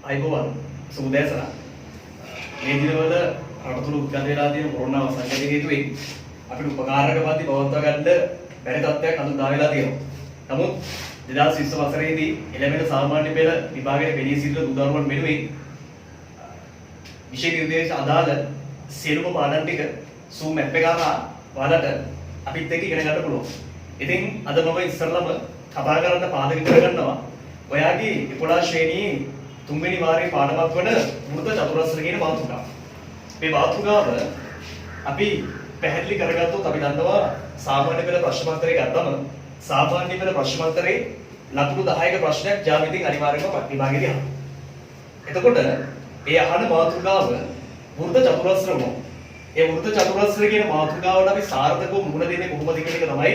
අයිබෝවන් සුබදෑසන මේ දිනවල රට තුල උද්ගත වෙලා තියෙන කොරෝනා වසංගතය හේතුවෙන් අපිට උපකාරක පන්ති පවත්වා ගන්න බැරි තත්ත්වයක් අඳුදා වෙලා තියෙනවා. නමුත් 2020 වසරේදී එළඹෙන සාමාන්‍ය පෙළ විභාගයේ පෙනී සිටින දරුවන් වෙනුවෙන් විෂය නිර්දේශ අදාළ සියලුම පාඩම් ටික Zoom app එක හරහා ඔයාලට අපිත් එක්ක ඉගෙන ගන්න පුළුවන්. ඉතින් අද මම ඉස්සරළම කතා කරන්න පාදක කරගන්නවා ඔයාගේ 11 ශ්‍රේණියේ තුන්වෙනි වාරයේ පාඩමක් වන වෘත්ත චතුරස්‍ර කියන මාතෘකාව. මේ මාතෘකාව අපි පැහැදිලි කරගත්තොත් අපි දන්නවා සාමාන්‍ය පෙළ ප්‍රශ්න පත්‍රය ගත්තම සාමාන්‍ය පෙළ ප්‍රශ්න පත්‍රයේ ලකුණු 10ක ප්‍රශ්නයක් ජ්‍යාමිතියෙන් අනිවාර්යයෙන්ම විභාගෙදී අහනවා. එතකොට ඒ අහන මාතෘකාව වෘත්ත චතුරස්‍ර වුණා. ඒ වෘත්ත චතුරස්‍ර කියන මාතෘකාවට අපි සාර්ථකව මුහුණ දෙන්නේ කොහොමද කියන එක තමයි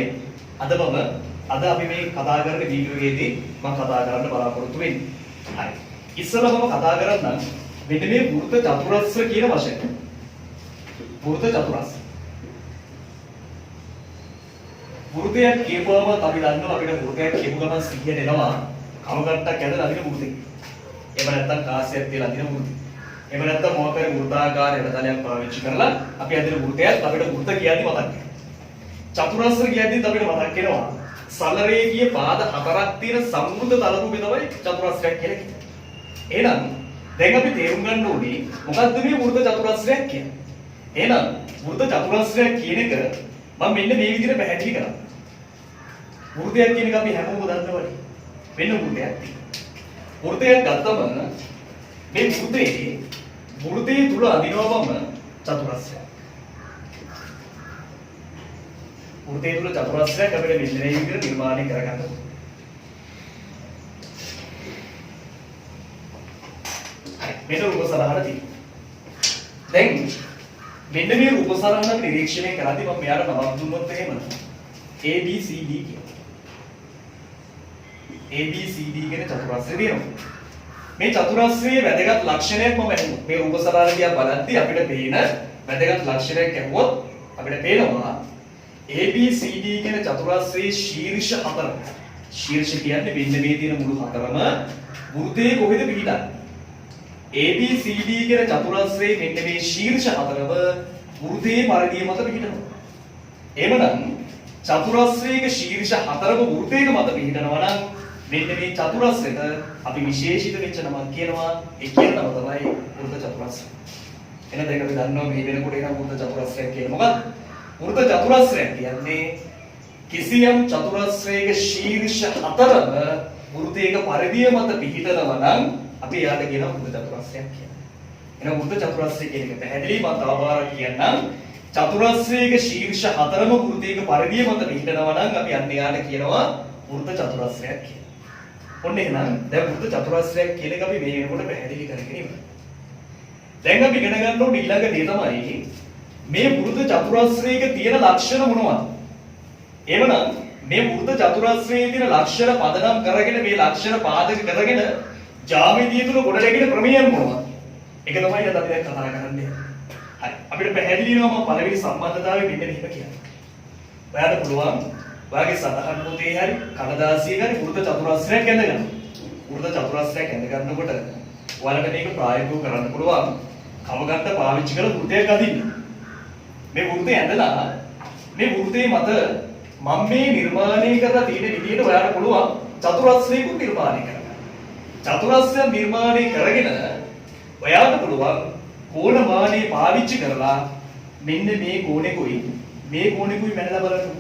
අද අපි මේ කතා කරන වීඩියෝ එකේදී මම කතා කරන්න බලාපොරොත්තු වෙන්නේ. හරි. ඉස්සෙල්ලා මම කතා කරන්නම් මෙන්න මේ වෘත්ත චතුරස්‍ර කියන වචනය. වෘත්ත චතුරස්‍ර. වෘත්තයක් කියපුවම අපි දන්නවා අපිට වෘත්තයක් කියපු ගමන් සිහියට එනවා කවගට්ටක් ඇදලා අදින වෘත්තය. එහෙම නැත්නම් කාසියක් තියලා අදින වෘත්තය. එහෙම නැත්නම් මොකක් හරි වෘත්තාකාර එළදලයක් පාවිච්චි කරලා අපි අදින වෘත්තයක් අපිට වෘත්ත කියද්දි මතක් වෙනවා. චතුරස්‍ර කියද්දිත් අපිට මතක් වෙනවා සලරේඛීය පාද හතරක් තියෙන සම්මුත තලතුඹේ තමයි චතුරස්‍රයක් කියලා කියන්නේ. එහෙනම් දැන් අපි තේරුම් ගන්න ඕනේ මොකද්ද මේ වෘත්ත චතුරස්‍රයක් කියන්නේ. එහෙනම් වෘත්ත චතුරස්‍රයක් කියන එක මම මෙන්න මේ විදිහට පැහැදිලි කරා. වෘත්තයක් කියන එක අපි හැමෝම දන්නවනේ. වෙන වෘත්තයක් තියෙනවා. වෘත්තයක් ගත්තම මේ වෘත්තයේ තුල අදිනවම චතුරස්‍රයක්. වෘත්තයේ තුල චතුරස්‍රයක් අපිට මෙන්න මේ විදිහට නිර්මාණය කරගන්න ඕනේ. මෙන්න රූප සරහන තියෙනවා. දැන් මෙන්න මේ රූප සරහන නිරීක්ෂණය කරද්දී මම මෙයාට නමක් දුන්නොත් එහෙම ABCD කියනවා. ABCD කියන චතුරස්‍රය දෙනවා. මේ චතුරස්‍රයේ වැදගත් ලක්ෂණයක් මම අහුවා. මේ රූප සරහන දිහා බලද්දී අපිට පේන වැදගත් ලක්ෂණයක් අහුවොත් අපිට පේනවා ABCD කියන චතුරස්‍රයේ ශීර්ෂ හතර. ශීර්ෂ කියන්නේ මෙන්න මේ තියෙන මුළු හතරම වෘත්තයේ කොහෙද පිහිටන්නේ? ABCD කියන චතුරස්‍රයේ මෙන්න මේ ශීර්ෂ හතරම වෘත්තයේ පරිධිය මත පිහිටනවා. එහෙමනම් චතුරස්‍රයක ශීර්ෂ හතරම වෘත්තයක මත පිහිටනවා නම් මෙන්න මේ චතුරස්‍රයට අපි විශේෂිත වෙච්ච නමක් කියනවා. ඒ කියන නම තමයි වෘත්ත චතුරස්‍රය. එහෙනම් දැන් අපි දන්නවා මේ වෙනකොට එන වෘත්ත චතුරස්‍රයක් කියන්නේ මොකක්ද? වෘත්ත චතුරස්‍රයක් කියන්නේ කිසියම් චතුරස්‍රයක ශීර්ෂ හතරම වෘත්තයක පරිධිය මත පිහිටනවා නම් අපි යාට කියනවා වෘත්ත චතුරස්‍රයක් කියලා. එහෙනම් වෘත්ත චතුරස්‍රය කියන එක පැහැදිලි මම තව පාරක් කියන්නම්. චතුරස්‍රයක ශීර්ෂ හතරම වෘත්තයක පරිධිය මත පිහිටනවා නම් අපි අන්න යාට කියනවා වෘත්ත චතුරස්‍රයක් කියලා. ඔන්න එහෙනම් දැන් වෘත්ත චතුරස්‍රයක් කියන එක අපි මේ වෙනකොට පැහැදිලි කරගෙන ඉමු. දැන් අපි ඉගෙන ගන්න ඕනේ ඊළඟ දේ තමයි මේ වෘත්ත චතුරස්‍රයක තියෙන ලක්ෂණ මොනවද? එහෙමනම් මේ වෘත්ත චතුරස්‍රයේ තියෙන ලක්ෂණ පදනම් කරගෙන මේ ලක්ෂණ පාදක කරගෙන ජ්‍යාමිතිය තුල ගොඩනැගෙන ක්‍රමයන් මොනවද? ඒක තමයි අද අපි දැන් කතා කරන්නේ. හරි. අපිට පැහැදිලි වෙනවා මම පළවෙනි සම්බන්ධතාවය මෙන්න මෙහෙම කියන්නේ. ඔයාලට පුළුවන් ඔයාගේ සතහන් පොතේ හරි කඩදාසියේ හරි වෘත්ත චතුරස්‍රයක් ඇඳ ගන්න. වෘත්ත චතුරස්‍රයක් ඇඳ ගන්නකොට ඔයාලට මේක ප්‍රායෝගිකව කරන්න පුළුවන්. කවගත්ත පාවිච්චි කරලා වෘත්තයක් අදින්න. මේ වෘත්තය ඇඳලා මේ වෘත්තයේ මත මම මේ නිර්මාණය කරලා තියෙන විදිහට ඔයාලට පුළුවන් චතුරස්‍රයක නිර්මාණය කරන්න. චතුරස්‍රය නිර්මාණය කරගෙන ඔයාලට පුළුවන් කෝණමානය පාවිච්චි කරලා මෙන්න මේ කෝණෙකුයි මේ කෝණෙකුයි මැනලා බලන්න.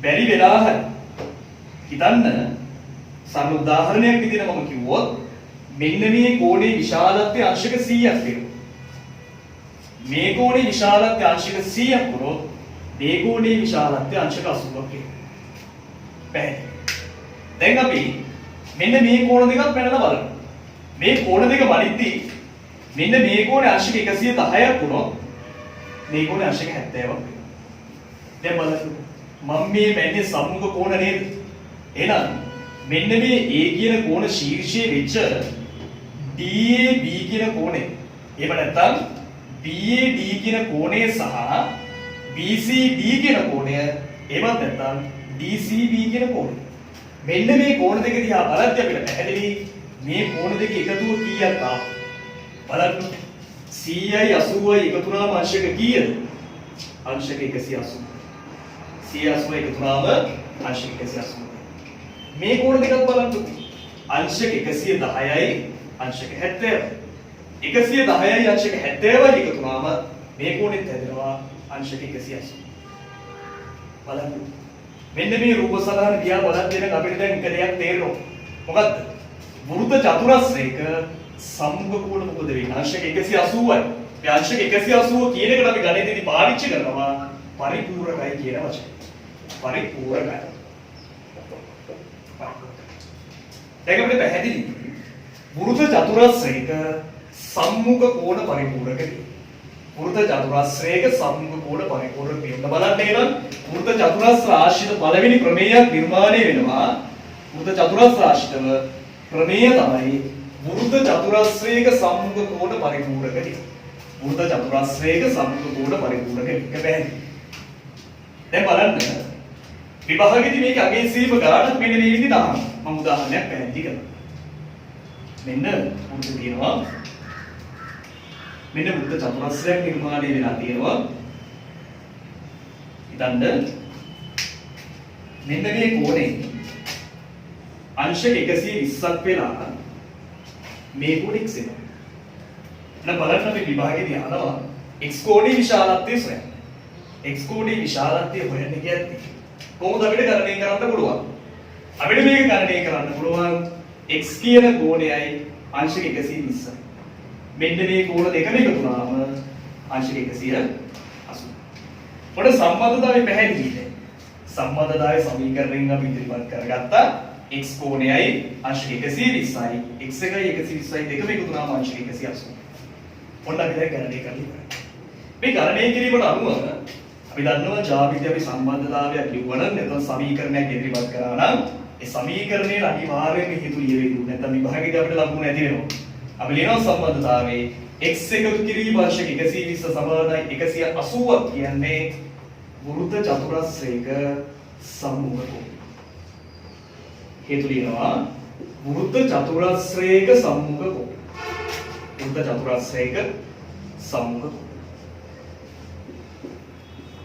බැරි වෙලා හරි හිතන්න සරල උදාහරණයක් විදිහට මම කිව්වොත් මෙන්න මේ කෝණේ විශාලත්වය අංශක 100ක් වෙනවා. මේ කෝණේ විශාලත්වය අංශක 100ක් වුණොත් මේ කෝණේ විශාලත්වය අංශක 80ක් වෙනවා. පැහැදිලි. දැන් අපි මෙන්න මේ කෝණ දෙකක් මැනලා බලමු. මේ කෝණ දෙක බලද්දී මෙන්න මේ කෝණේ අංශක 110ක් වුණොත් මේ කෝණේ අංශක 70ක් වෙනවා. දැන් බලන්න මම මේ මැන්නේ සම්මුඛ කෝණ නේද? එහෙනම් මෙන්න මේ A කියන කෝණ ශීර්ෂයේ වෙච්ච DAB කියන කෝණය. එහෙම නැත්නම් BAD කියන කෝණය සහ BCD කියන කෝණය. එහෙමත් නැත්නම් DCB කියන කෝණය. මෙන්න මේ කෝණ දෙක දිහා බලද්දී අපිට පැහැදිලි මේ කෝණ දෙක එකතුව කීයක් ආව? බලන්න. 100යි 80යි එකතු වුණාම අංශක කීයද? අංශක 180. 180 එකතු වුණාම අංශක 180. මේ කෝණ දෙකක් බලන්නකො. අංශක 110යි අංශක 70. 110යි අංශක 70යි එකතු වුණාම මේ කෝණෙත් හැදෙනවා අංශක 180. බලන්න. මෙන්න මේ රූප සටහන දිහා බලද්දී අපිට දැන් එක දෙයක් තේරෙනවා. මොකද්ද? වෘත්ත චතුරස්‍රයක සම්මුඛ කෝණ මොකද වෙන්නේ? අංශක 180යි. මේ අංශක 180 කියන එකට අපි ගණිතයේදී පාවිච්චි කරනවා පරිපූර්ණකයි කියන වචනේ. පරිපූර්ණකයි. ඒක අපිට පැහැදිලි. වෘත්ත චතුරස්‍රයක සම්මුඛ කෝණ පරිපූර්ණක. වෘත්ත චතුරස්‍රයක සම්මුඛ කෝණ පරිපූර්ණක වෙන්න බලන්න එනම් වෘත්ත චතුරස්‍ර ආශ්‍රිත පළවෙනි ප්‍රමේයයක් නිර්මාණය වෙනවා. වෘත්ත චතුරස්‍ර ආශ්‍රිතව ප්‍රමේය තමයි වෘත්ත චතුරස්‍රයක සම්මුඛ කෝණ පරිපූර්ණක ටික. වෘත්ත චතුරස්‍රයක සම්මුඛ කෝණ පරිපූර්ණක එක පැහැදිලි. දැන් බලන්න විභාගෙදී මේක අගේ සීම ගානක් මෙන්න මේ විදිහට අහනවා. මම උදාහරණයක් පැහැදිලි කරනවා. මෙන්න වෘත්ත තියෙනවා. මෙන්න වෘත්ත චතුරස්‍රයක් නිර්මාණය වෙලා තියෙනවා. ඉතින්ද මෙන්න මේ කෝණේ අංශක 120ක් වෙලා මේ කෝණ x එනවා. දැන් බලන්න අපි විභාගයේදී අහනවා x කෝණේ විශාලත්වය සොයන්න. x කෝණේ විශාලත්වය හොයන්න කියන්නේ කොහොමද අපිට ගණනය කරන්න පුළුවන්? අපිට මේක ගණනය කරන්න පුළුවන් x කියන කෝණයයි අංශක 120යි. මෙන්න මේ කෝණ දෙකම එකතු වුණාම අංශක 180. පොඩ සම්බන්ධතාවය පැහැදිලිද? සම්බන්ධතාවය සමීකරණයෙන් අපි ඉදිරිපත් කරගත්තා. x කෝණයයි අංශක 120යි x එකයි 120යි දෙකම එකතු වුණාම අංශක 180. ඔන්න අපි දැන් ගණනය කරලා ඉවරයි. මේ ගණනය කිරීමට අනුව අපි දන්නවා ජාවිතය අපි සම්බන්ධතාවයක් ලියුවා නම් නැත්නම් සමීකරණයක් ඉදිරිපත් කරා නම් ඒ සමීකරණයේ අනිවාර්යයෙන්ම හේතු ලියවෙන්නේ නැත්නම් විභාගයේදී අපිට ලකුණු නැති වෙනවා. අපි ලියනවා සම්බන්ධතාවයේ x එකතු කිරීම අංශක 120 සමානයි 180ක් කියන්නේ වෘත්ත චතුරස්‍රයක සම්මුඛ කෝණ. හේතු ලියනවා වෘත්ත චතුරස්‍රයක සම්මුඛ කෝණ. වෘත්ත චතුරස්‍රයක සම්මුඛ කෝණ.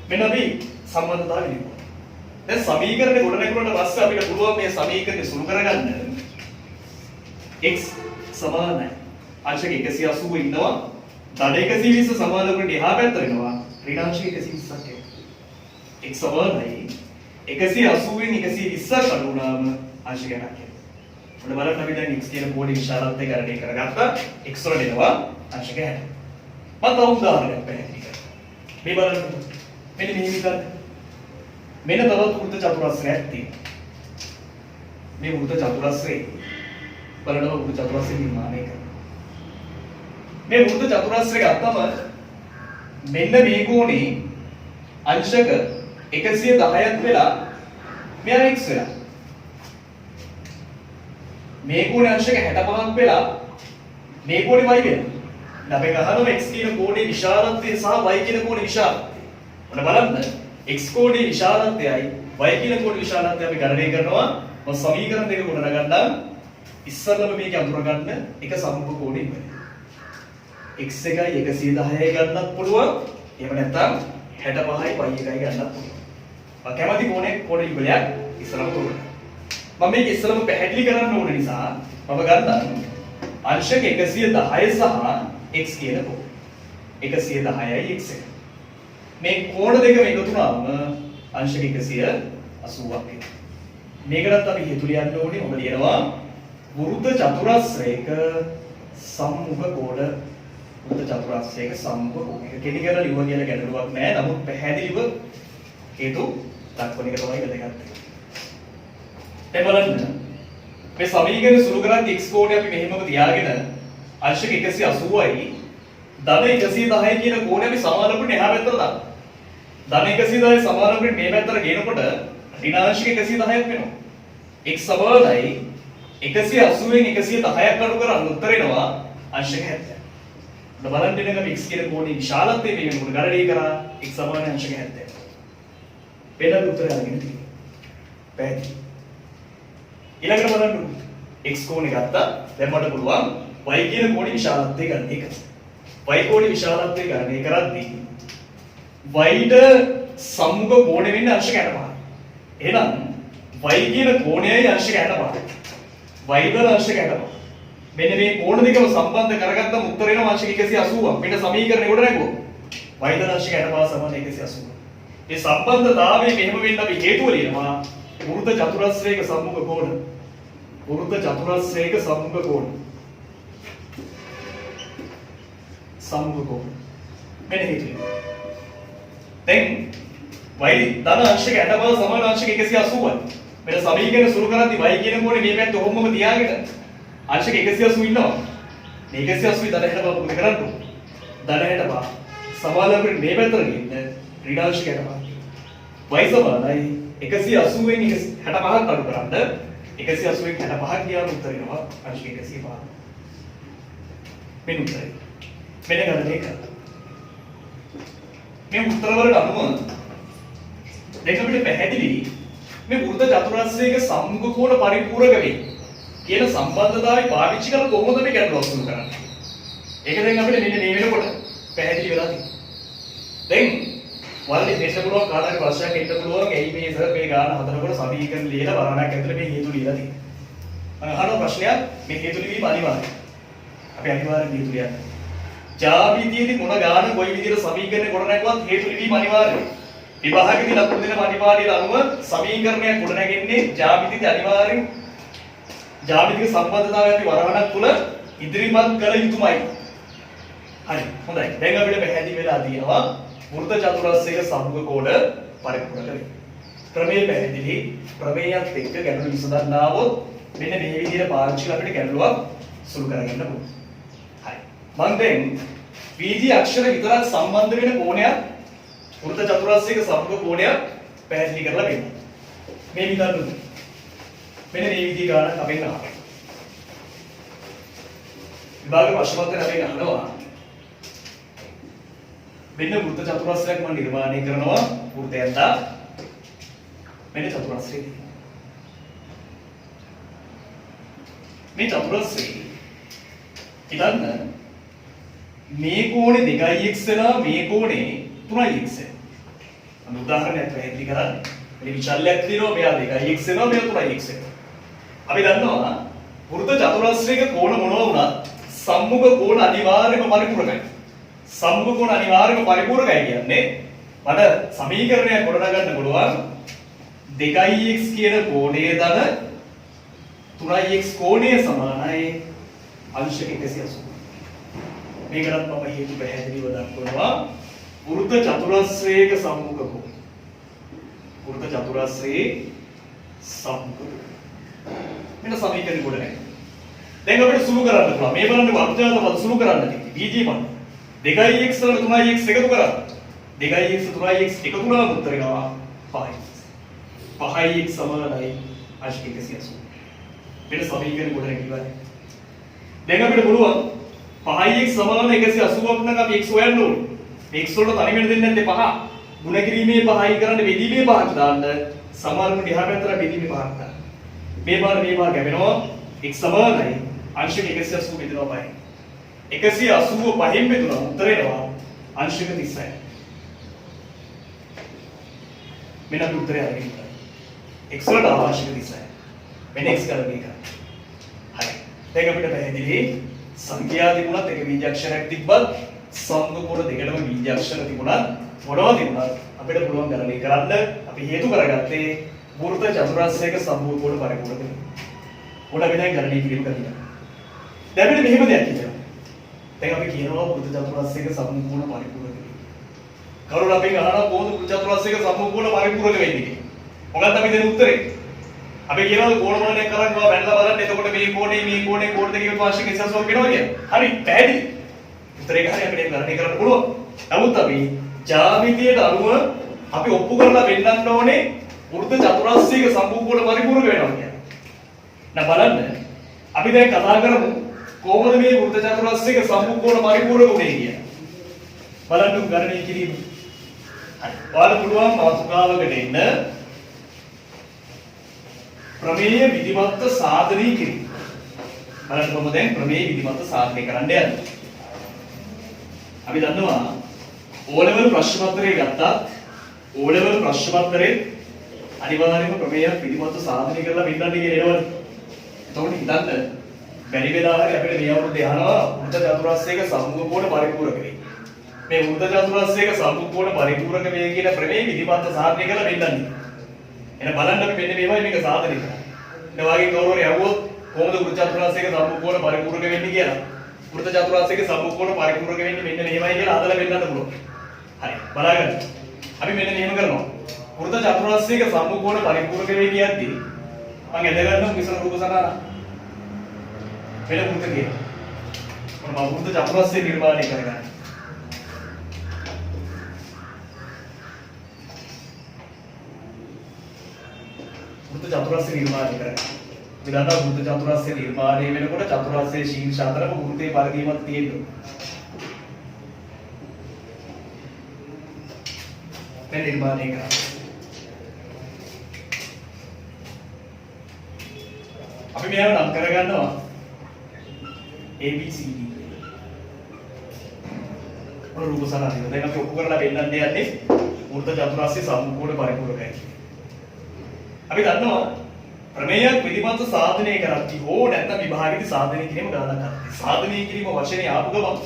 මෙන්න අපි සම්බන්ධතාවය ලියනවා. දැන් සමීකරණය ගොඩ නැගුණාට පස්සේ අපිට පුළුවන් මේ සමීකරණය සුළු කරගන්න x සමානයි අංශක 180 ඉන්නවා ධන 120 සමාන වුණේ එහා පැත්තට වෙනවා ඍණාංශක 120ක් එනවා. x සමානයි 180 න් 120ක් අඩු වුණාම අංශක එකක් එනවා. ඔන්න බලන්න අපි දැන් x කියන කෝණේ විශාලත්වය ගණනය කරගත්තා. x වල දෙනවා අංශක 60. මම තව උදාහරණයක් පැහැදිලි කරනවා. මේ බලන්න මෙන්න මේ විදිහට මෙන්න තවත් වෘත්ත චතුරස්‍රයක් තියෙනවා. මේ වෘත්ත චතුරස්‍රේ බලන්න වෘත්ත චතුරස්‍රය නිර්මාණය කරනවා. මේ වෘත්ත චතුරස්‍රය ගත්තම මෙන්න මේ කෝණේ අංශක 110ක් වෙලා මෙයා x වෙලා. මේ කෝණේ අංශක 65ක් වෙලා මේ කෝණේ y වෙලා. අපි ගහනවා x කියන කෝණේ විශාලත්වය සහ y කියන කෝණේ විශාලත්වය. ඔන්න බලන්න x කෝණේ විශාලත්වයයි y කියන කෝණේ විශාලත්වය අපි ගණනය කරනවා. මම සමීකරණ දෙක ගොඩනගන්නම්. ඉස්සරලම මේක අඳුරගන්න එක සම්මුඛ කෝණය ඉවරයි. x එකයි 110යි ගන්නත් පුළුවන්. එහෙම නැත්නම් 65යි y එකයි ගන්නත් පුළුවන්. මම කැමති කෝණ ඉවරයක් ඉස්සරලම තෝරගන්න. මම මේක ඉස්සරලම පැහැදිලි කරන්න ඕන නිසා මම ගන්නම් අංශක 110 සහ x කියන කෝණ. 110යි x එක. මේ කෝණ දෙකම එකතු වුණාම අංශක 180ක් එනවා. මේකටත් අපි හේතු ලියන්න ඕනේ. ඔබ ලියනවා වෘත්ත චතුරස්‍රයක සම්මුඛ කෝණ. වෘත්ත චතුරස්‍රයක සම්මුඛ කෝණ. ඒක කෙටි කරලා ලියුවා කියලා ගැටලුවක් නැහැ. නමුත් පැහැදිලිව හේතු දක්වන එක තමයි වැදගත්. දැන් බලන්න මේ සමීකරණ සුළු කරන්නේ x කෝණය අපි මෙහෙමම තියාගෙන අංශක 180යි ධන 110 කියන කෝණය අපි සමාන කරගෙන එහා පැත්තට දානවා. ධන 110 සමාන කරගෙන මේ පැත්තට ගේනකොට ඍණාංශක 110ක් වෙනවා. x සමානයි 180න් 110ක් අඩු කරන් උත්තර එනවා අංශක 70. ඔන්න බලන්න දෙන්න අපි x කියන කෝණේ විශාලත්වය මේ වෙනකොට ගණනය කරා x සමානයි අංශක 70. වෙනද උත්තරය අරගෙන තියෙනවා. පැහැදිලි. ඊළඟට බලන්න x කෝණය ගත්තා. දැන් මට පුළුවන් y කියන කෝණේ විශාලත්වය ගන්න එක. y කෝණේ විශාලත්වය ගණනය කරද්දී y ට සම්මුඛ කෝණය වෙන්නේ අංශක 65. එහෙනම් y කියන කෝණයයි අංශක 65. y වල අංශක 65. මෙන්න මේ කෝණ දෙකම සම්බන්ධ කරගත්තම උත්තර එනවා අංශක 180ක්. මෙන්න සමීකරණය කොට නැගුවා. y ද අංශක 65 සමාන 180. මේ සම්බන්ධතාවය මෙහෙම වෙන්න අපි හේතුව ලියනවා. වෘත්ත චතුරස්‍රයක සම්මුඛ කෝණ. වෘත්ත චතුරස්‍රයක සම්මුඛ කෝණ. සම්මුඛ කෝණ. මෙන්න හේතුව. දැන් y ධන අංශක 65 සමාන අංශක 180යි. මෙන්න සමීකරණ සුරු කරද්දී y කියන කෝණේ මේ පැත්ත ඔහොමම තියාගෙන අංශක 180 ඉන්නවා. මේ 180 ධන 65 මොකද කරන්නේ? ධන 65 සමානලකට මේ පැත්තට ගිහින් ඍණාංශක 65. y සමානයි 180 වෙනි 65ක් අඩු කරන්න 180 වෙනි 65ක් ගියාම උත්තර එනවා අංශක 105. මෙන්න උත්තරය. මෙන්න ගණනය කරලා. මේ උත්තර වලට අනුව දැන් අපිට පැහැදිලි මේ වෘත්ත චතුරස්‍රයක සම්මුඛ කෝණ පරිපූර්ණක වේ කියන සම්බන්ධතාවය පාවිච්චි කරලා කොහොමද මේ ගැටලුව අසුරු කරන්නේ? ඒක දැන් අපිට මෙන්න මේ වෙනකොට පැහැදිලි වෙලා තියෙනවා. දැන් වලදී දෙන්න පුළුවන් කාටරි ප්‍රශ්නයක් එන්න පුළුවන්. එයි මේ සර් මේ ගාන හදනකොට සමීකරණ ලියලා වරණක් ඇතුලේ මේ හේතු ලියලා තියෙනවා. අහන ප්‍රශ්නයක් මේ හේතු ලිවීම අනිවාර්යයි. අපි අනිවාර්යෙන් හේතු ලියන්න. ජාමිතියේදී මොන ගාන කොයි විදිහට සමීකරණය කොට නැගුවත් හේතු ලිවීම අනිවාර්යයි. විභාගෙදී ලකුණු දෙන පරිපාටියට අනුව සමීකරණයක් කොට නැගෙන්නේ ජාමිතියේදී අනිවාර්යෙන් ජාමිතික සම්බන්ධතාවය අපි වරහණක් තුල ඉදිරිපත් කළ යුතුමයි. හරි. හොඳයි. දැන් අපිට පැහැදිලි වෙලා තියෙනවා වෘත්ත චතුරස්‍රයක සම්මුඛ කෝණ පරිපූර්ණ වේ. ක්‍රමයේ පැහැදිලි. ප්‍රමේයත් එක්ක ගැටලු විසඳන්න ආවොත් මෙන්න මේ විදිහට පාවිච්චි කරලා අපිට ගැටලුවක් සුළු කරගන්න පුළුවන්. හරි. මම දැන් VG අක්ෂර විතරක් සම්බන්ධ වෙන කෝණයක් වෘත්ත චතුරස්‍රයක සම්මුඛ කෝණයක් පැහැදිලි කරලා දෙන්න. මේ විදිහට මෙන්න මේ විදිහ ගානක් අපෙන් අහනවා. විභාග ප්‍රශ්න පත්‍රය අපෙන් අහනවා. මෙන්න වෘත්ත චතුරස්‍රයක් මම නිර්මාණය කරනවා වෘත්තයක් දා. මෙන්න චතුරස්‍රය. මේ චතුරස්‍රය හිතන්න මේ කෝණේ 2x වෙනවා මේ කෝණේ 3x වෙනවා. අන්න උදාහරණයක් පැහැදිලි කරන්න. මේ විචල්‍යයක් තියෙනවා මෙයා 2x වෙනවා මෙයා 3x වෙනවා. අපි දන්නවා වෘත්ත චතුරස්‍රයක කෝණ මොනවා වුණත් සම්මුඛ කෝණ අනිවාර්යයෙන්ම පරිපූර්ණයි. සම්මුඛ කෝණ අනිවාර්යයෙන්ම පරිපූර්ණයි කියන්නේ මට සමීකරණයක් ගොඩනගන්න පුළුවන් 2x කියන කෝණයේ ධන 3x කෝණය සමානයි අංශක 180. මේකටත් මම හේතු පැහැදිලිව දක්වනවා වෘත්ත චතුරස්‍රයක සම්මුඛ කෝණ. වෘත්ත චතුරස්‍රයේ සම්මුඛ මෙන්න සමීකරණ කොට නැහැ. දැන් අපිට සුළු කරන්න පුළුවන්. මේ බලන්න වර්ගජාත පද සුළු කරන්න තියෙන්නේ. BG පද. 2x වල 3x එකතු කරා. 2x 3x එකතු කරාම උත්තර එනවා 5x. 5x සමානයි අංශක 180. මෙන්න සමීකරණ කොට නැගිවන්නේ. දැන් අපිට පුළුවන් 5x සමාන 180ක් නම් අපි x හොයන්න ඕනේ. x වලට තනි වෙන දෙන්නේ නැත්තේ 5. ගුණ කිරීමේ 5යි කරන්න බෙදීමේ 5ක් දාන්න. සමානකට එහා පැත්තට බෙදීමේ 5ක් දාන්න. මේ පාර ගැවෙනවා x සමානයි අංශක 180 බෙදෙනවා 5. 180 5න් බෙදුණා උත්තර එනවා අංශක 36. මෙන්න උත්තරය අරගෙන ඉන්න. x වලට අවශ්‍ය 36. මෙන්න x කරගෙන ඉන්න. හරි. දැන් අපිට පැහැදිලි සංඛ්‍යා තිබුණත් එක බීජාක්ෂරයක් තිබ්බත් සම්මුඛ කෝණ දෙකටම බීජාක්ෂර තිබුණත් මොනවා තිබුණත් අපිට පුළුවන් ගණනය කරන්න අපි හේතු කරගත්තේ වෘත්ත චතුරස්‍රයක සම්මුඛ කෝණ පරිපූර්ණ වෙනවා. උඩ වෙනයි ගණනය කිරීම කරනවා. දැන් අපිට මෙහෙම දෙයක් කියනවා. දැන් අපි කියනවා වෘත්ත චතුරස්‍රයක සම්මුඛ කෝණ පරිපූර්ණ වෙනවා. කරුණ අපෙන් අහනවා කොහොමද වෘත්ත චතුරස්‍රයක සම්මුඛ කෝණ පරිපූර්ණ වෙන්නේ කියලා. මොකක්ද අපි දෙන උත්තරේ? අපි කියනවා කෝණ මානයක් කරන්නේ බැලලා බලන්න. එතකොට මේ කෝණ දෙකේ වාර්ෂික 180ක් වෙනවා කියන්නේ. හරි පැහැදිලි. උත්තරේ හරිය අපිට ගණනය කරන්න පුළුවන්. නමුත් අපි ජ්‍යාමිතියට අනුව අපි ඔප්පු කරලා වෙන්නන්න ඕනේ වෘත්ත චතුරස්‍රයක සම්මුඛ කෝණ පරිපූර්ණ වෙනවා කියන්නේ. දැන් බලන්න අපි දැන් කතා කරමු කොහොමද මේ වෘත්ත චතුරස්‍රයක සම්මුඛ කෝණ පරිපූර්ණ වුනේ කියලා. බලන්න ගණනය කිරීම. හරි. ඔයාලට පුළුවන් මාතෘකාවකට එන්න ප්‍රමේය විධිමත්ව සාධනය කිරීම. බලන්න කොහොමද දැන් ප්‍රමේය විධිමත් සාධනය කරන්න යන්නේ. අපි දන්නවා O level ප්‍රශ්න පත්‍රය ගත්තා. O level ප්‍රශ්න පත්‍රයේ අනිවාර්යයෙන්ම ප්‍රමේයක් විධිමත් සාධනය කරලා වෙන්නන්නේ කියන එනවනේ. එතකොට හිතන්න බැරි වෙලා හරි අපිට මේ අවුරුද්දේ අහනවා වෘත්ත චතුරස්‍රයක සම්මුඛ කෝණ පරිපූර්ණක වේ. මේ වෘත්ත චතුරස්‍රයක සම්මුඛ කෝණ පරිපූර්ණක වේ කියන ප්‍රමේය විධිමත් සාධනය කරලා වෙන්නන්නේ. එහෙනම් බලන්න අපි මෙන්න මේවයි මේක සාධනය කරන්නේ. ඒ වගේ කවුරු හරි අහුවොත් කොහොමද වෘත්ත චතුරස්‍රයක සම්මුඛ කෝණ පරිපූර්ණක වෙන්නේ කියලා. වෘත්ත චතුරස්‍රයක සම්මුඛ කෝණ පරිපූර්ණක වෙන්නේ මෙන්න මෙහෙමයි කියලා හදලා වෙන්නත් පුළුවන්. හරි බලන්න. අපි මෙන්න මෙහෙම කරනවා. වෘත්ත චතුරස්‍රයක සම්මුඛ කෝණ පරිපූර්ණක වේ කියද්දී මම එද ගන්නවා විසර රූප සටහන. වෙන වෘත්ත කියනවා. මම වෘත්ත චතුරස්‍රය නිර්මාණය කරගන්නවා. වෘත්ත චතුරස්‍රය නිර්මාණය කරගන්නවා. අපි දන්නවා වෘත්ත චතුරස්‍රය නිර්මාණය වෙනකොට චතුරස්‍රයේ ශීර්ෂ අතරම වෘත්තයේ පරිධියක් තියෙනවා. මේ නිර්මාණය කරනවා. අපි මේව නම් කරගන්නවා ABCD. ඔන්න රූප සටහන. දැන් අපි ඔප්පු කරලා පෙන්නන්න යන්නේ වෘත්ත චතුරස්‍රයේ සම්මුඛ කෝණ පරිපූර්ණකයි. අපි දන්නවා ප්‍රමේයක් විධිමත් සාධනය කරද්දී හෝ නැත්නම් විභාගෙදී සාධනය කිරීම ගණන් කරද්දී සාධනය කිරීම වචනේ ආපු ගමන්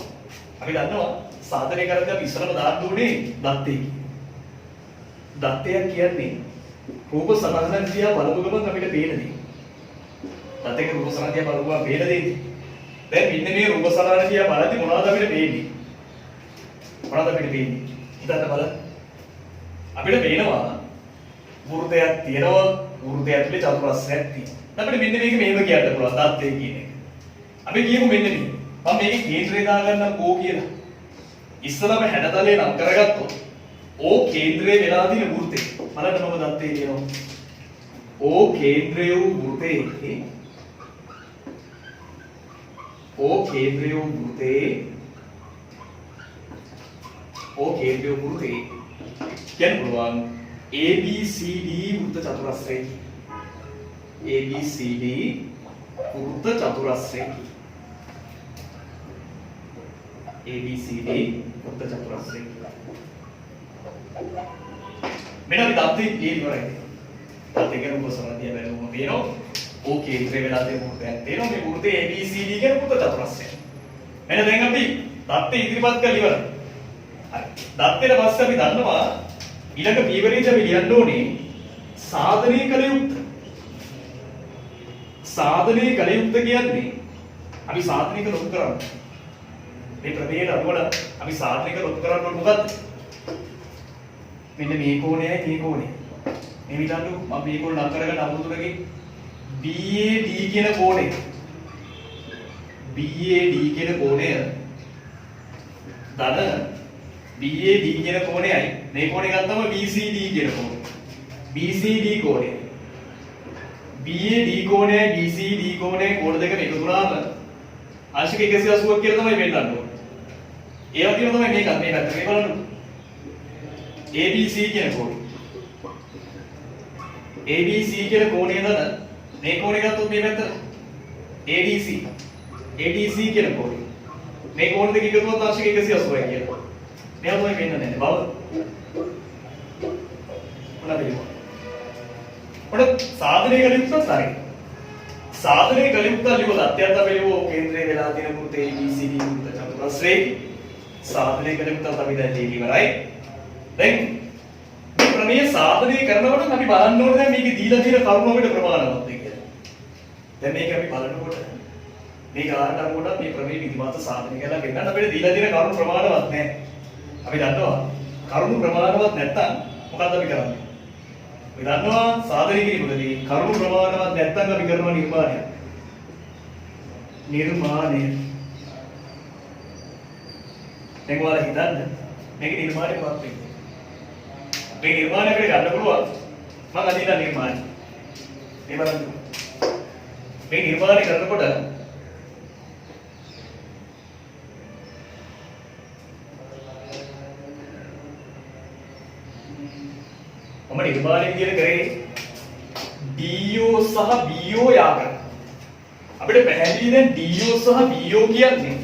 අපි දන්නවා සාධනය කරද්දී අපි ඉස්සරම දාන්න ඕනේ දත්තේ. දත්තය කියන්නේ රූප සටහන දිහා බලපු ගමන් අපිට පේන දේ. දත්තේ රූප සටහන දිහා බලපුවා පේන දේ. දැන් මෙන්න මේ රූප සටහන දිහා බලද්දී මොනවද අපිට පේන්නේ? මොනවද අපිට පේන්නේ? හිතන්න බලන්න. අපිට පේනවා වෘතයක් තියෙනවා වෘතය ඇතුලේ චතුරස්‍රයක් තියෙනවා. අපිට මෙන්න මේක මෙහෙම කියන්න පුළුවන් දත්තේ කියන එක. අපි කියමු මෙන්න මේ. මම මේකේ කේන්ද්‍රය දාගන්නම් O කියලා. ඉස්සලම හැඩතලේ නම් කරගත්තොත් O කේන්ද්‍රයේ වෙලා තියෙන වෘතේ. බලන්න මම දත්තේ කියනවා. O කේන්ද්‍රය වූ වෘතේ O කේන්ද්‍රය වූ වෘතේ O කේන්ද්‍රය වූ වෘතේ කියන්න පුළුවන් ABCD වෘත්ත චතුරස්‍රය. ABCD වෘත්ත චතුරස්‍රය. ABCD වෘත්ත චතුරස්‍රය. මෙන්න අපි දත්තේ ඉවරයි. දත්තේ කියන උපසරණිය බැලුවම පේනවා O කේන්ද්‍රය වෙලා තියෙන වෘතයක් තියෙනවා. මේ වෘතේ ABCD කියන වෘත්ත චතුරස්‍රය. මෙන්න දැන් අපි දත්තේ ඉදිරිපත් කරලා ඉවරයි. හරි. දත්තේට පස්සේ අපි දන්නවා ඊළඟ පියවරේදී අපි ලියන්න ඕනේ සාධනය කළ යුක්ත. සාධනය කළ යුක්ත කියන්නේ අපි සාධනය කළ යුක්ත කරන්නේ. මේ ප්‍රමේයයට අනුව අපි සාධනය කළ යුක්ත කරන්නේ මොකද්ද? මෙන්න මේ කෝණයයි මේ කෝණය. මේ විදිහට මම මේ කෝණ නම් කරගෙන අමුතුරගේ BAD කියන කෝණය. BAD කියන කෝණය ධන BAD කියන කෝණයයි මේ කෝණය ගත්තම BCD කියන කෝණය. BCD කෝණය. BAD කෝණයයි BCD කෝණයයි කෝණ දෙක එකතු වුණාම අංශක 180ක් කියලා තමයි වෙන්නන්න ඕනේ. ඒ වගේම තමයි මේකත් මේ පැත්තට මේ බලන්න. ABC කියන කෝණය. ABC කියන කෝණය නේද? මේ කෝණය ගත්තොත් මේ පැත්තට ADC. ADC කියන කෝණය. මේ කෝණ දෙක එකතු වුණොත් අංශක 180යි කියලා. මේව තමයි වෙන්නේ නැහැ බව. මොනවද සාධනය කළ යුත්තත් හරි. සාධනය කළ යුත්තත් ලියුවා අත්‍යන්ත බැලුවෝ කේන්ද්‍රයේ වෙලා තියෙන වෘත්තේ ABCD වෘත්ත චතුරස්‍රයේ සාධනය කළ යුත්තත් අපි දැන් ලියලා ඉවරයි. දැන් මේ ප්‍රමේය සාධනය කරනකොට අපි බලන්න ඕනේ දැන් මේකේ දීලා තියෙන කරුණු අපිට ප්‍රමාණවත්ද කියලා. දැන් මේක අපි බලනකොට මේ ගානට අනුවට මේ ප්‍රමේය විධිමත් සාධනය කරලා ගෙන්නන්න අපිට දීලා තියෙන කරුණු ප්‍රමාණවත් නැහැ. අපි දන්නවා කරුණු ප්‍රමාණවත් නැත්තම් මොකක්ද අපි කරන්නේ? අපි දන්නවා සාධනය කිරීමේදී කරුණු ප්‍රමාණවත් නැත්තම් අපි කරනවා නිර්මාණය. දැන් ඔයාලා හිතන්න මේක නිර්මාණය මොකක්ද වෙන්නේ? මේ නිර්මාණය අපිට ගන්න පුළුවන්. මම අදිනා නිර්මාණය. මේ බලන්න. මේ නිර්මාණය කරනකොට මම නිර්මාණය විදියට කරේ DO සහ BO යා කරා. අපිට අපිට පැහැදිලි දැන් DO සහ BO කියන්නේ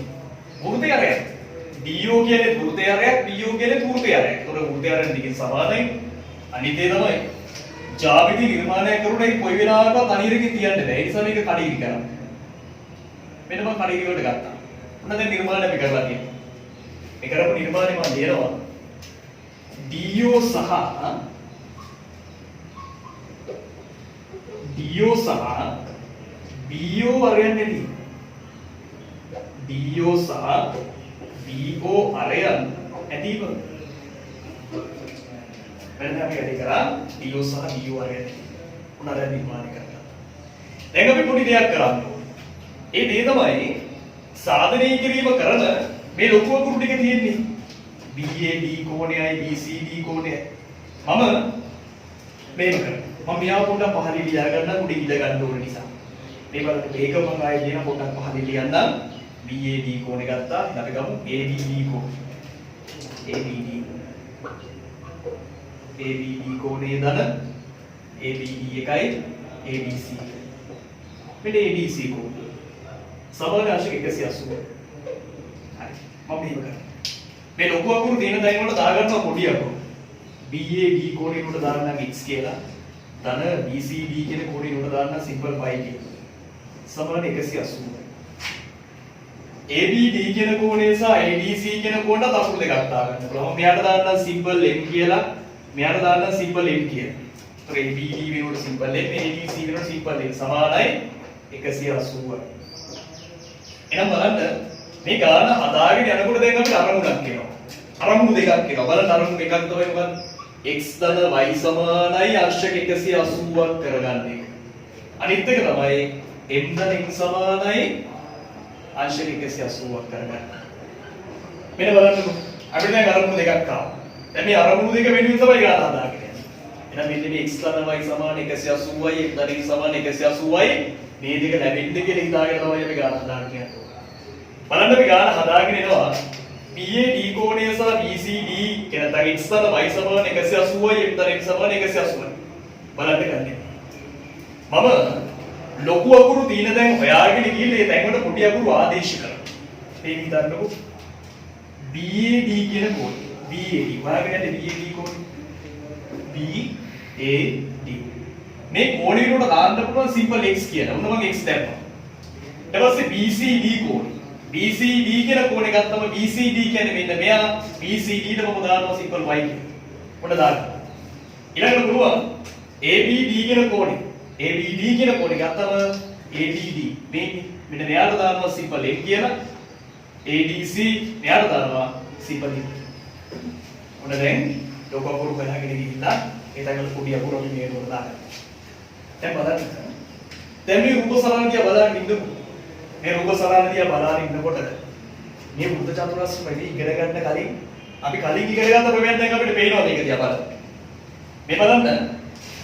වෘත්තය අරයක්. DO කියන්නේ වෘත්තය අරයක්, BO කියන්නේ වෘත්තය අරයක්. ඒතකොට වෘත්තය අරයන් දෙකෙන් සමානයි. අනිත් දේ තමයි ජ්‍යාමිති නිර්මාණය කරුණේ කොයි වෙලාවකවත් අනිරකින් තියන්න බෑ. ඒ නිසා මේක කඩිරි කරන්න. මෙන්න මම කඩිරි වලට ගත්තා. ඔන්න දැන් නිර්මාණය අපි කරලා තියෙනවා. මේ කරපු නිර්මාණය මම ලියනවා DO සහ BO අරයන් නෙමෙයි. DO සහ BO අරයන් ඇතිව වෙන අපි වැඩි කරා DO සහ BO අරයන් උනර නිර්මාණය කරනවා. දැන් අපි පොඩි දෙයක් කරන්න ඕනේ. ඒ දේ තමයි සාධනය කිරීම කරන මේ ලොකු අකුරු ටික තියෙන්නේ. BAD කෝණයයි BCD කෝණයයි. මම මේක කරනවා. මම මෙයාව පොඩ්ඩක් පහළින් ලියා ගන්න උඩින් ඉඳ ගන්න ඕන නිසා. මේ බලන්න මේක මම ආයෙ කියන පොඩ්ඩක් පහළින් ලියන්නම්. BAD කෝණේ ගත්තා. ඊට අපි ගමු ABD කෝණය. ABD කෝණේ දන ABD එකයි ABC. මෙන්න ABC කෝණය. සමාන අංශක 180. හරි. මම මේක කරනවා. මේ ලොකු අකුරු තියෙන දයින් වල දාගන්නවා පොඩි අකුරු. BAD කෝණේ උඩ දාන්නම් x කියලා. ධන BCD කියන කෝණේ උඩ දාන්න සිම්පල් π කියලා. සමාන 180. ABD කියන කෝණය සහ ADC කියන කෝණයට අකුරු දෙකක් දාගන්න පුළුවන්. මෙයාට දාන්න සිම්පල් m කියලා, මෙයාට දාන්න සිම්පල් n කියලා. ඒතර ABD වෙනුවට සිම්පල් m, ADC වෙනුවට සිම්පල් n සමානයි 180යි. එහෙනම් බලන්න මේ ගාන හදාගෙන යනකොට දැන් අපිට අරමුණක් එනවා. අරමුණු දෙකක් එනවා. බලන්න අරමුණු එකක් තමයි මොකක්ද? x ධන y සමානයි අංශක 180ක් කරගන්න එක. අනිත් එක තමයි m ධන n සමානයි අංශක 180ක් කරගන්න. මෙන්න බලන්නකො. අපිට දැන් අරමුණු දෙකක් ආවා. දැන් මේ අරමුණු දෙක වෙනුවෙන් තමයි ගාන හදාගෙන යන්නේ. එහෙනම් මෙන්න මේ x ධන y සමාන 180යි m ධන n සමාන 180යි මේ දෙක ලැබෙන්න කියලා හිතාගෙන තමයි අපි ගාන හදාගෙන යන්නේ. බලන්න අපි ගාන හදාගෙන එනවා BAD කෝණය සහ BCD කියන තව x ධන y සමාන 180යි m ධන n සමාන 180යි. බලන්න ගන්න. මම ලොකු අකුරු තියෙන දැන් හොයාගෙන ගිහින් ඒ තැන් වල පොඩි අකුරු ආදේශ කරනවා. මේ හිතන්නකෝ BAD කියන කෝණය. BAD හොයාගෙන යන්න BAD කෝණය. BAD මේ කෝණය වලට දාන්න පුළුවන් සිම්පල් x කියලා. උන්න මම x දැම්මා. ඊට පස්සේ BCD කෝණය. BCD කියන කෝණය ගත්තම BCD කියන්නේ මෙන්න මෙයා BCD ට මම දානවා සිම්පල් y කියලා. උඩ දාන්න. ඊළඟට පුළුවන් ABD කියන කෝණය. ABD කියන කෝණය ගත්තම ABD මේ මෙන්න මෙයාට දානවා සිම්පල් n කියලා. ADC මෙයාට දානවා සිම්පල් n. උඩ දැන් ලොකු අකුරු හොයාගෙන ගිහිල්ලා ඒ තැන්වල පොඩි අකුරු අපි මේ උඩ දාගන්න. දැන් බලන්න. දැන් මේ රූප සරණ දිහා බලන්න ඉන්නකො. මේ රූප සරණ දිහා බලන ඉන්නකොට මේ වෘත්ත චතුරස්‍ර වැඩි ඉගෙන ගන්න කලින් අපි කලින් ඉගෙන ගත්ත ප්‍රමේයයන් දැන් අපිට පේනවා මේක දිහා බලන්න. මේ බලන්න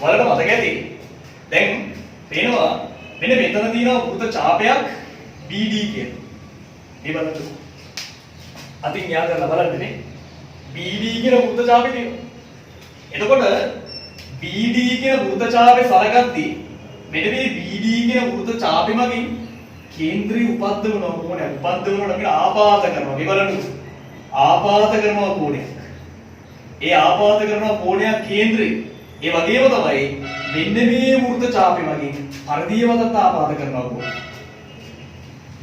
වලට මතක ඇති. දැන් පේනවා මෙන්න මෙතන තියෙනවා වෘත්ත ඡාපයක් BD කියන. මේ බලන්න. අතින් යා කරලා බලන්න නේ. BD කියන වෘත්ත ඡාපය තියෙනවා. එතකොට BD කියන වෘත්ත ඡාපය සලකද්දී මෙන්න මේ BD කියන වෘත්ත ඡාපෙ මගින් කේන්ද්‍රී උපද්දවන කෝණය උපද්දවනකොට අපි ආපාත කරනවා. මේ බලන්න. ආපාත කරනවා කෝණයක්. ඒ ආපාත කරනවා කෝණයක් කේන්ද්‍රේ. ඒ වගේම තමයි මෙන්න මේ වෘත්ත ඡාපෙ මගින් පරිධිය මතත් ආපාත කරනවා කෝණය.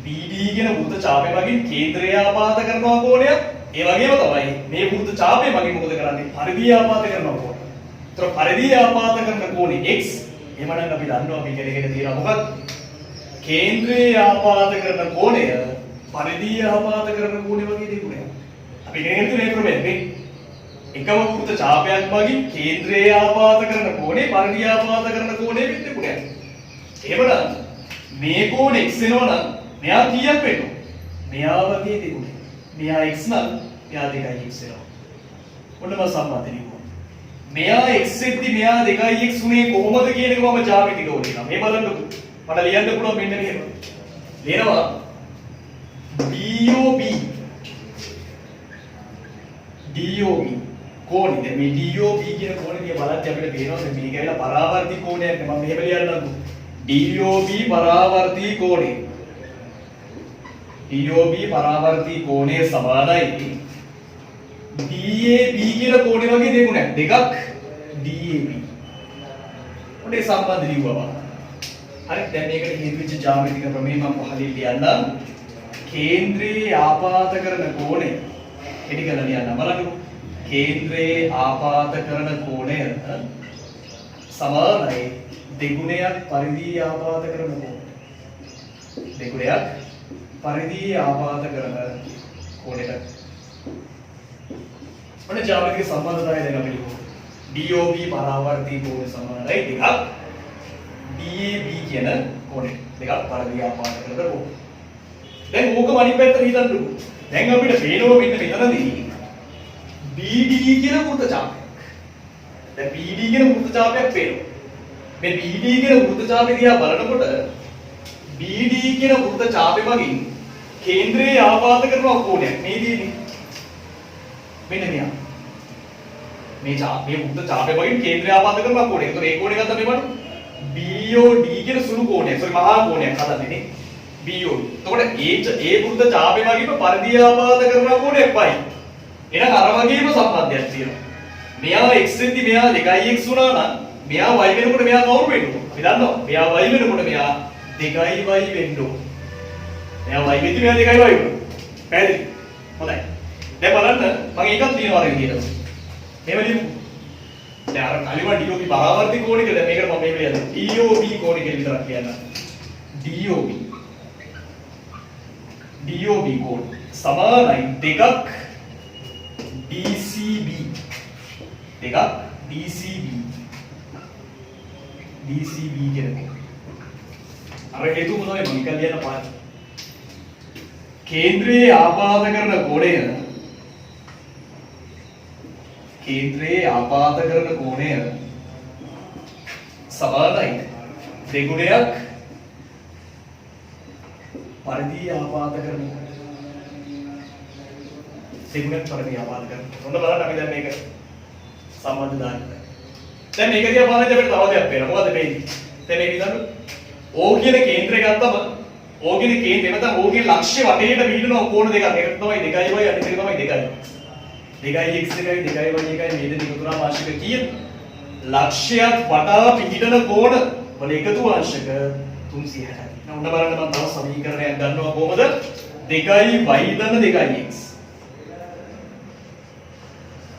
BD කියන වෘත්ත ඡාපෙ මගින් කේන්ද්‍රය ආපාත කරනවා කෝණයක්. ඒ වගේම තමයි මේ වෘත්ත ඡාපෙ මගින් මොකද කරන්නේ? පරිධිය ආපාත කරනවා කෝණය. ඒතර පරිධිය ආපාත කරන කෝණය x. එහෙමනම් අපි දන්නවා අපි ඉගෙනගෙන තියෙනවා මොකක්ද? කේන්ද්‍රයේ ආපාත කරන කෝණය පරිධිය ආපාත කරන කෝණය වගේ දෙයක්. අපි ඉගෙනගෙන තියෙන ප්‍රමේය මේ එකම වෘත්ත ඡාපයක් මගින් කේන්ද්‍රයේ ආපාත කරන කෝණය පරිධිය ආපාත කරන කෝණය විදිහට. එහෙමනම් මේ කෝණය x වෙනවා නම් මෙයා කීයක් වෙනවද? මෙයා වගේ දෙයක්. මෙයා x නම් මෙයා 2x වෙනවා. ඔන්න මම සම්බන්ධ ලියුවා. මෙයා x එක්දි මෙයා 2x උනේ කොහොමද කියන එක මම ජ්‍යාමිතික ඕනේ. මේ බලන්නකො. මට ලියන්න පුළුවන් මෙන්න මෙහෙම. ලියනවා DOB කෝණය. දැන් මේ DOB කියන කෝණය දිහා බලද්දී අපිට පේනවා මේක ඇවිල්ලා පරාවර්තී කෝණයක් නේ. මම මෙහෙම ලියන්නම්කෝ. DOB පරාවර්තී කෝණය. DOB පරාවර්තී කෝණය සමානයි DAB කියලා කෝණේ වගේ දෙකුණක් දෙකක් DAB. ඔනේ සම්බන්ධ ලියුවා. හරි දැන් මේකට හේතු වෙච්ච ජ්‍යාමිතික ප්‍රමේය මම පහලින් ලියන්නම්. කේන්ද්‍රයේ ආපාත කරන කෝණය එඩි කරලා ලියන්න බලන්නකො. කේන්ද්‍රයේ ආපාත කරන කෝණය සමානයි දෙගුණයක් පරිධිය ආපාත කරන කෝණය. දෙගුණයක් පරිධිය ආපාත කරන කෝණයට. ඔන්න ජ්‍යාමිතික සම්බන්ධතාවය දැන් අපි ලියමු. DOB පරාවර්තී කෝණය සමානයි දෙකක් DAB කියන කෝණය. දෙකක් පරිධිය ආපාත කරන කෝණය. දැන් ඕකම අනිත් පැත්තට හිතන්නකෝ. දැන් අපිට පේනවා මෙන්න මෙතනදී BD කියන වෘත්ත ඡාපයක්. දැන් BD කියන වෘත්ත ඡාපයක් පේනවා. මේ BD කියන වෘත්ත ඡාපය දිහා බලනකොට BD කියන වෘත්ත ඡාපය මගින් කේන්ද්‍රයේ ආපාත කරන කෝණයක් මේ දිනේ. මෙන්න මෙයා. මේ වෘත්ත ඡාපය මගින් කේන්ද්‍රයේ ආපාත කරන කෝණය. ඒතකොට ඒ කෝණය ගත්තා මේ බලන්න. BOD කියන සුළු කෝණයක්. සෝරි මහා කෝණයක් හදන්නේ නේ. BOD. එතකොට ඒ වෘත්ත ඡාපය මගින් පරිධිය ආපාත කරන කෝණයක් පයි. එහෙනම් අර වගේම සම්බන්ධයක් තියෙනවා. මෙයා x වෙද්දි මෙයා 2x වුණා නම් මෙයා y වෙනකොට මෙයා කවුරු වෙන්න ඕන? අපි දන්නවා. මෙයා y වෙනකොට මෙයා 2y වෙන්න ඕන. මෙයා y වෙද්දි මෙයා 2y වුණා. පැහැදිලි? හොඳයි. දැන් බලන්න මම ඒකත් ලියනවා අර විදිහට. මේව ලියමු. දැන් අර කලිම DOB පරාවර්තී කෝණය කියලා දැන් මේකට මම මේක ලියනවා. DOB කෝණය කියලා විතරක් කියන්න. DOB කෝණය සමානයි දෙකක් DCB දෙකක් DCB කියන්නේ අර හේතු මොනවද මම එක ලියන්න පාන කේන්ද්‍රයේ ආපාත කරන කෝණය සමානයි දෙගුණයක් පරිධිය ආපාත කරන දෙගුණයක් පරිධිය ආපාත කරන. හොඳ බලන්න අපි දැන් මේක සම්බන්ධ දාන්න. දැන් මේක දිහා බලද්දී අපිට තව දෙයක් පේනවා. මොකද පේන්නේ? දැන් මේක හිතන්න. O කියන කේන්ද්‍රය ගත්තම O කියන කේන්ද්‍රය නැත්නම් O කියන ලක්ෂ්‍ය වටේට පිහිටන කෝණ දෙකක්. ඒක තමයි 2y අනිත් එක තමයි 2y. 2x 2y 2y 1යි මේ දෙක තුනම ආංශික කීයද? ලක්ෂ්‍යයක් වටා පිහිටන කෝණ වල එකතු ආංශක 360යි. ඔන්න බලන්න මම තව සමීකරණයක් ගන්නවා කොහොමද? 2y ධන 2x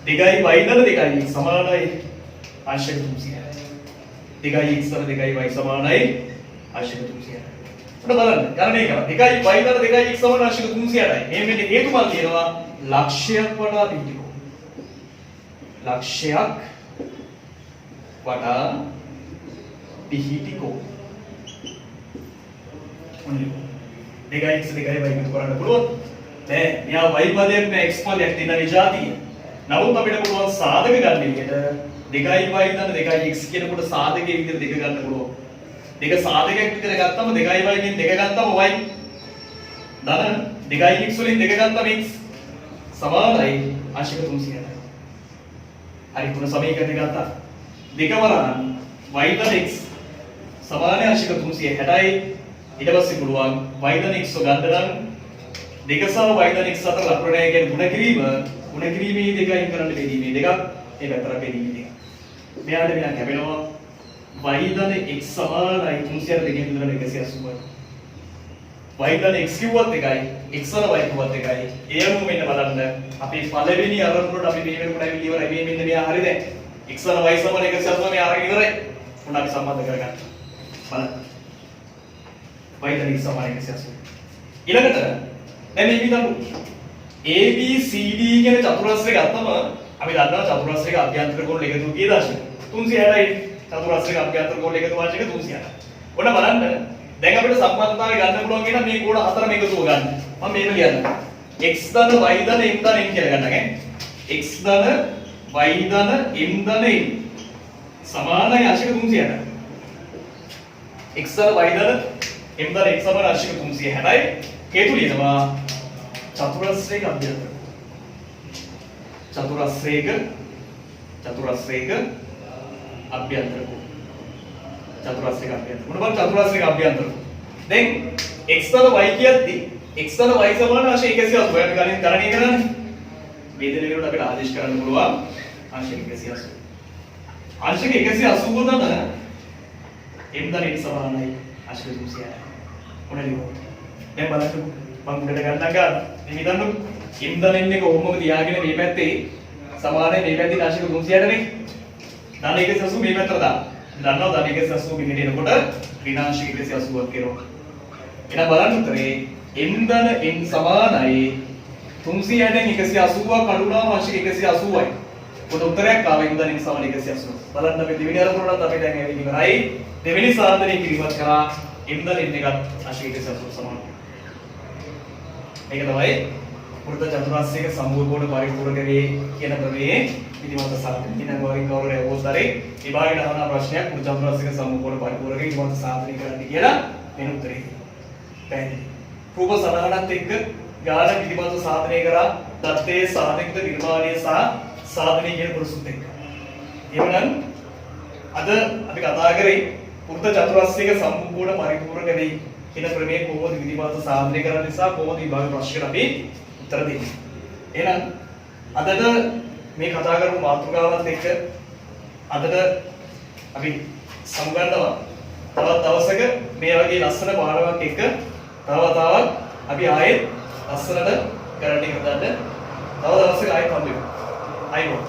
2y ධන 2x සමානයි ආංශක 360යි. 2x ධන 2y සමානයි ආංශක 360යි. ඔන්න බලන්න ගණනය කරා 2y ධන 2x සමාන ආංශක 360යි. මේ මෙන්න හේතු මත තියෙනවා ලක්ෂ්‍යයක් වටා පිහිටි කෝණ. ලක්ෂ්‍යයක් වටා පිහිටි කෝණ. 2x 2y එකතු කරන්න පුළුවන්. දැන් මෙයා y පදයක් නෑ x පදයක් තියෙන විජාතිය. නමුත් අපිට පුළුවන් සාධක ගන්න විදිහට 2y ධන 2x කියනකොට සාධකයේ විදිහට දෙක ගන්න පුළුවන්. දෙක සාධකයක් විතර ගත්තම 2y ගෙන් දෙක ගත්තම y ධන 2x වලින් දෙක ගත්තම x සමානයි ආංශික 360යි. හරි පුන සමීකරණය ගත්තා. දෙක වරන් y ධන x සමානයි ආංශික 360යි. ඊට පස්සේ පුළුවන් y ධන x ගන්න නම් දෙක සහ y ධන x අතර ලක්ෂණය කියන්නේ ගුණ කිරීමේ දෙකයින් කරන්න බෙදීමේ දෙකක් ඒ පැත්තට බෙදීමේ දෙකක්. මෙයාට මෙයා කැපෙනවා y ධන x සමානයි 360 දෙකෙන් විතර 180යි. y ධන x කිව්වත් එකයි x ධන y කිව්වත් එකයි. එයම මෙන්න බලන්න අපි පළවෙනි අරමුණට අපි මේ වෙනකොට ඇවිල්ලා ඉවරයි. මේ මෙන්න මෙයා හරි දැන් x ධන y සමාන 180 මේ අරගෙන ඉවරයි. උන අපි සම්බන්ධ කරගන්න. බලන්න y ධන x සමාන 180. ඊළඟට දැන් මේ විදිහට ABCD කියන චතුරස්‍රය ගත්තම අපි දන්නවා චතුරස්‍රයක අභ්‍යන්තර කෝණ එකතු කීයද ආශික 360යි. චතුරස්‍රයක අභ්‍යන්තර කෝණ එකතු ආශික 360යි. ඔන්න බලන්න දැන් අපිට සම්බන්ධතාවය ගන්න පුළුවන් කියන මේ කෝණ හතරම එකතුව ගන්න. මම මේක ලියන්නම්. x ධන y ධන m ධන n කියලා ගන්න ඈ. x ධන y ධන m ධන n සමානයි ආශික 360යි. x ධන y ධන m ධන x සමාන ආශික 360යි. හේතු ලියනවා චතුරස්‍රයක අභ්‍යන්තර චතුරස්‍රයක අභ්‍යන්තර මොන බල චතුරස්‍රයක අභ්‍යන්තර දැන් x ධන y කියද්දි x සහ y සමාන අංශ 180. ඔයාලට ගණන් ගණනය කරන්නේ. මේ දෙන විදිහට අපිට ආදේශ කරන්න පුළුවන් අංශ 180. අංශ 180 තන m ධන n සමානයි අංශ 360. මොනවද? දැන් බලන්න මම උඩට ගන්න ගන්න. මේ හිතන්නකො m ධන n එක ඔහොමම තියාගෙන මේ පැත්තේ සමානයි මේ පැත්තේ අංශ 360 නේ. ධන 180 මේ පැත්තට දාන්න. දන්නවා ධන 180 මෙහෙට එනකොට ඍණාංශ 180ක් කරනවා. එහෙනම් බලන්න උත්තරේ m ධන n සමානයි 360න් 180ක් අඩු වුණාම අංශ 180යි. පොත උත්තරයක් ආවා m ධන n සමාන 180. බලන්න අපි දෙවෙනි අරමුණට අපි දැන් ඇවිත් ඉවරයි. දෙවෙනි සාධනය කිරීමත් කරා m ධන n එකත් අංශ 180 සමානයි. මේක තමයි වෘත්ත චතුරස්‍රයක සම්පූර්ණ කෝණ පරිපූර්ණ වේ කියන ප්‍රමේයේ විධිමත් සාධනය. ඉතින් වරින් කවුරු ඇහුවොත්තරේ විභාගයට අහන ප්‍රශ්නයක් වෘත්ත චතුරස්‍රයක සම්පූර්ණ පරිපූර්ණ වේ විධිමත් සාධනය කරන්න කියලා වෙන උත්තරේ. පැහැදිලි. රූප සලහනත් එක්ක ගාන විධිමත් සාධනය කරා දත්තේ සාධනික නිර්මාණය සහ සාධනය කියන පුරුසුත් එක්ක. එවනම් අද අපි කතා කරේ වෘත්ත චතුරස්‍රයක සම්පූර්ණ පරිපූර්ණ වේ කියන ප්‍රමේය කොහොමද විධිමත් සාධනය කරන්න නිසා කොහොමද විභාග ප්‍රශ්නකට අපි උත්තර දෙන්නේ. එහෙනම් අදට මේ කතා කරපු මාතෘකාවත් එක්ක අදට අපි සමුගන්නවා තවත් දවසක මේ වගේ ලස්සන පාඩමක් එක්ක තවත් අපි ආයෙත් ලස්සනට කරන්න හදන්න තව දවසක ආයෙත් හම්බ වෙමු. අයිබෝන්.